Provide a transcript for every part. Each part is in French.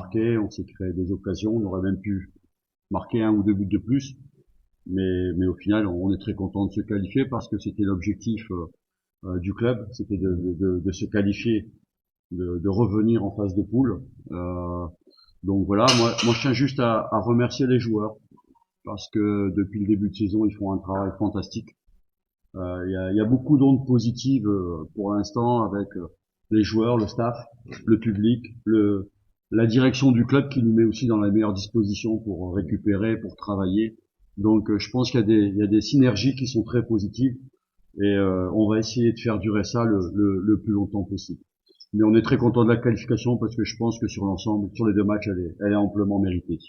marqué, on s'est créé des occasions, on aurait même pu marquer un ou deux buts de plus. Mais au final, on est très content de se qualifier parce que c'était l'objectif du club, c'était de se qualifier, de revenir en phase de poule. Donc voilà, moi je tiens juste à remercier les joueurs parce que depuis le début de saison, ils font un travail fantastique. Il y a beaucoup d'ondes positives pour l'instant avec les joueurs, le staff, le public, la direction du club qui nous met aussi dans la meilleure disposition pour récupérer, pour travailler. Donc je pense qu'il y a des synergies qui sont très positives et on va essayer de faire durer ça le plus longtemps possible. Mais on est très content de la qualification parce que je pense que sur l'ensemble, sur les deux matchs, elle est amplement méritée.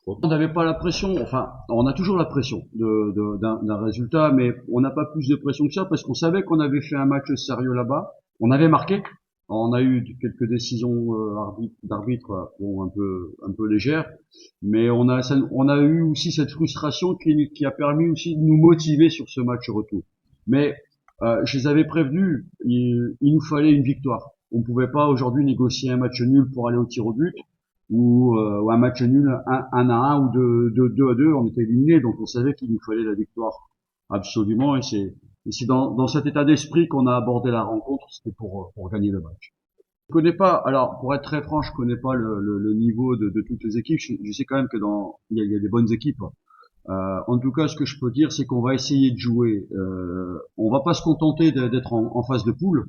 On n'avait pas la pression, enfin, on a toujours la pression d'un résultat, mais on n'a pas plus de pression que ça parce qu'on savait qu'on avait fait un match sérieux là-bas. On avait marqué. On a eu quelques décisions d'arbitre bon, un peu légères, mais on a eu aussi cette frustration qui a permis aussi de nous motiver sur ce match retour. Mais je les avais prévenus, il nous fallait une victoire. On ne pouvait pas aujourd'hui négocier un match nul pour aller au tir au but ou un match nul 1-1 ou 2-2, on était éliminé, donc on savait qu'il nous fallait la victoire absolument, et c'est dans cet état d'esprit qu'on a abordé la rencontre, c'était pour gagner le match. Je connais pas, alors pour être très franc, je connais pas le niveau de toutes les équipes, je sais quand même que il y a des bonnes équipes. En tout cas, ce que je peux dire, c'est qu'on va essayer de jouer, on va pas se contenter d'être en phase de poule,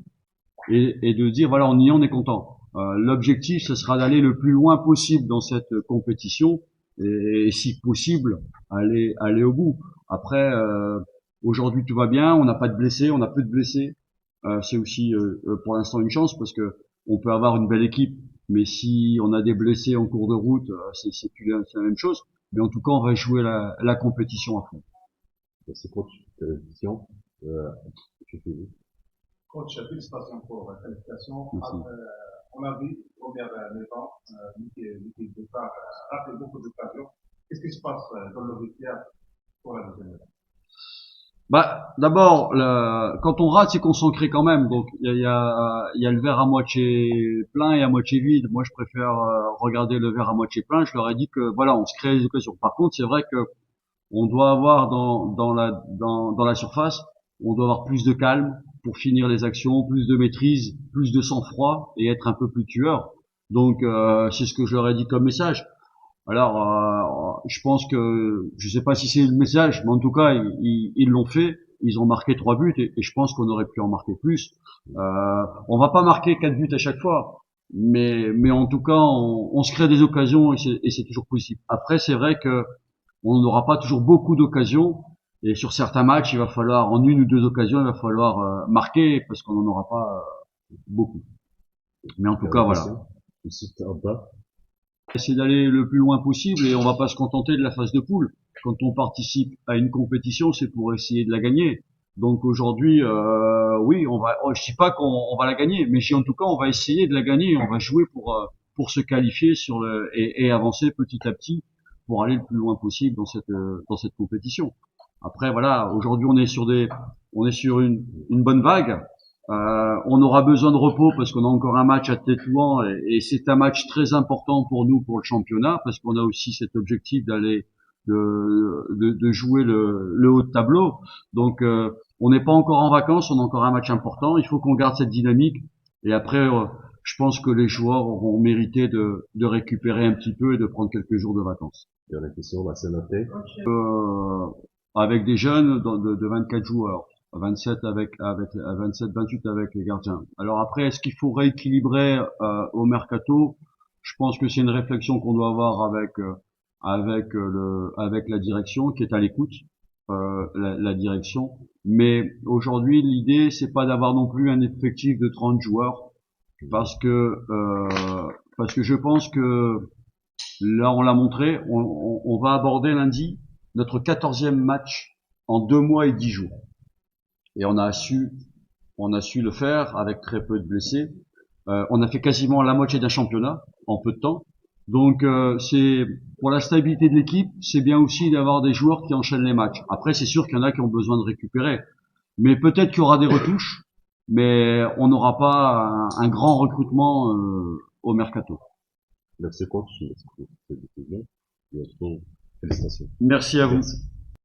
et de dire voilà, on est content. L'objectif, ce sera d'aller le plus loin possible dans cette compétition et si possible aller au bout. Après, aujourd'hui tout va bien, on n'a pas de blessés, on a peu de blessés. C'est aussi pour l'instant une chance parce que on peut avoir une belle équipe, mais si on a des blessés en cours de route, c'est la même chose. Mais en tout cas, on va jouer la compétition à fond. C'est coach, vision, je fais Coach, félicitations pour la qualification. Merci. On a vu, première mi-temps, l'équipe de départ a fait beaucoup d'occasions. Qu'est-ce qui se passe dans le vestiaire pour la deuxième mi-temps? D'abord, quand on rate, c'est qu'on s'en crée quand même. Donc, il y a le verre à moitié plein et à moitié vide. Moi, je préfère regarder le verre à moitié plein. Je leur ai dit que voilà, on se crée des occasions. Par contre, c'est vrai que on doit avoir dans la surface, on doit avoir plus de calme pour finir les actions, plus de maîtrise, plus de sang-froid et être un peu plus tueur. Donc, c'est ce que je leur ai dit comme message. Alors, je pense que, je sais pas si c'est le message, mais en tout cas, ils l'ont fait. Ils ont marqué 3 buts et je pense qu'on aurait pu en marquer plus. On va pas marquer 4 buts à chaque fois, mais en tout cas, on se crée des occasions et c'est toujours possible. Après, c'est vrai que on n'aura pas toujours beaucoup d'occasions et sur certains matchs, il va falloir, en une ou deux occasions, il va falloir marquer parce qu'on n'en aura pas beaucoup. Mais en tout cas, voilà. Essayer d'aller le plus loin possible et on va pas se contenter de la phase de poule. Quand on participe à une compétition, c'est pour essayer de la gagner. Donc aujourd'hui, oui, je dis pas qu'on va la gagner, mais en tout cas, on va essayer de la gagner. On va jouer pour se qualifier et avancer petit à petit pour aller le plus loin possible dans cette compétition. Après, voilà, aujourd'hui, on est sur une bonne vague. On aura besoin de repos parce qu'on a encore un match à Tétouan et c'est un match très important pour nous pour le championnat parce qu'on a aussi cet objectif de jouer le haut de tableau. Donc on n'est pas encore en vacances, on a encore un match important. Il faut qu'on garde cette dynamique et après je pense que les joueurs auront mérité de récupérer un petit peu et de prendre quelques jours de vacances. Il y a la question, c'est noté. Avec des jeunes de 24 joueurs. 27 28 avec les gardiens. Alors après, est-ce qu'il faut rééquilibrer au mercato? Je pense que c'est une réflexion qu'on doit avoir avec la direction qui est à l'écoute, la direction. Mais aujourd'hui, l'idée c'est pas d'avoir non plus un effectif de 30 joueurs parce que je pense que là on l'a montré, on va aborder lundi notre 14e match en 2 mois et 10 jours. Et on a su le faire avec très peu de blessés. On a fait quasiment la moitié d'un championnat en peu de temps. Donc c'est pour la stabilité de l'équipe, c'est bien aussi d'avoir des joueurs qui enchaînent les matchs. Après, c'est sûr qu'il y en a qui ont besoin de récupérer, mais peut-être qu'il y aura des retouches, mais on n'aura pas un grand recrutement au mercato. Merci coach, merci pour cette décision. Et surtout, félicitations. Merci à vous.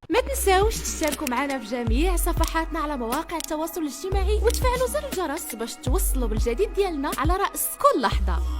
ما تنساوش تشتركوا معنا في جميع صفحاتنا على مواقع التواصل الاجتماعي وتفعلوا زر الجرس باش توصلوا بالجديد ديالنا على رأس كل لحظة.